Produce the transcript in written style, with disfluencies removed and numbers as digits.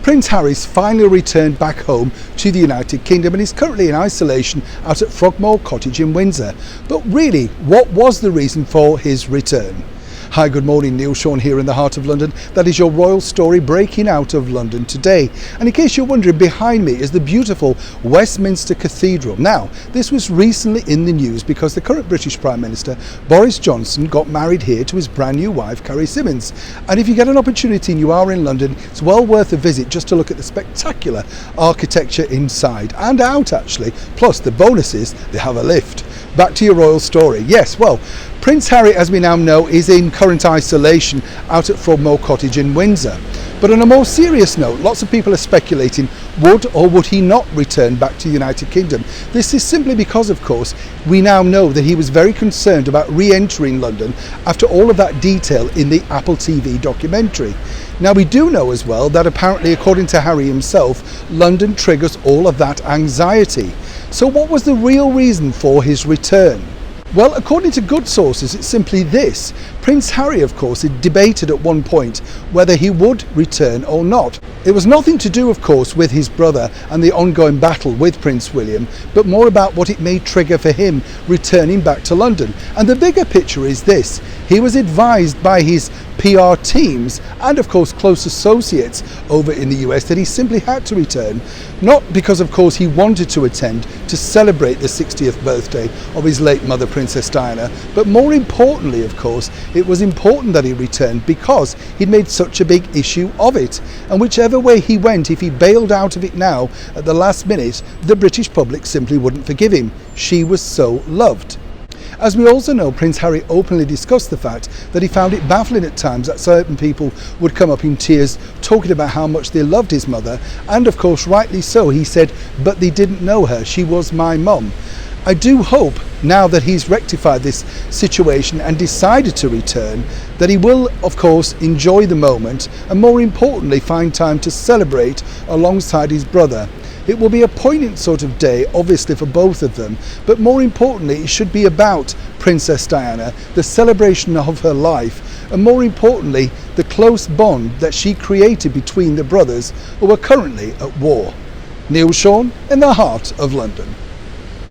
Prince Harry's finally returned back home to the United Kingdom and is currently in isolation out at Frogmore Cottage in Windsor. But really, what was the reason for his return? Hi, good morning, Neil Sean here in the heart of London. That is your royal story breaking out of London today. And in case you're wondering, behind me is the beautiful Westminster Cathedral. Now, this was recently in the news because the current British Prime Minister, Boris Johnson, got married here to his brand new wife, Carrie Symonds. And if you get an opportunity and you are in London, it's well worth a visit just to look at the spectacular architecture inside and out actually. Plus the bonus is they have a lift. Back to your royal story. Yes, well, Prince Harry, as we now know, is in current isolation out at Frogmore Cottage in Windsor. But on a more serious note, lots of people are speculating would or would he not return back to the United Kingdom. This is simply because, of course, we now know that he was very concerned about re-entering London after all of that detail in the Apple TV documentary. Now, we do know as well that apparently, according to Harry himself, London triggers all of that anxiety. So what was the real reason for his return? Well, according to good sources, it's simply this. Prince Harry, of course, had debated at one point whether he would return or not. It was nothing to do, of course, with his brother and the ongoing battle with Prince William, but more about what it may trigger for him returning back to London. And the bigger picture is this. He was advised by his PR teams and, of course, close associates over in the US that he simply had to return, not because, of course, he wanted to attend to celebrate the 60th birthday of his late mother, Princess Diana, but more importantly, of course, it was important that he returned because he'd made such a big issue of it. And whichever way he went, if he bailed out of it now at the last minute, the British public simply wouldn't forgive him. She was so loved. As we also know, Prince Harry openly discussed the fact that he found it baffling at times that certain people would come up in tears talking about how much they loved his mother, and of course rightly so. He said, but they didn't know her, she was my mum. I do hope now that he's rectified this situation and decided to return, that he will of course enjoy the moment and more importantly find time to celebrate alongside his brother. It will be a poignant sort of day, obviously, for both of them, but more importantly, it should be about Princess Diana, the celebration of her life, and more importantly, the close bond that she created between the brothers who are currently at war. Neil Sean in the heart of London.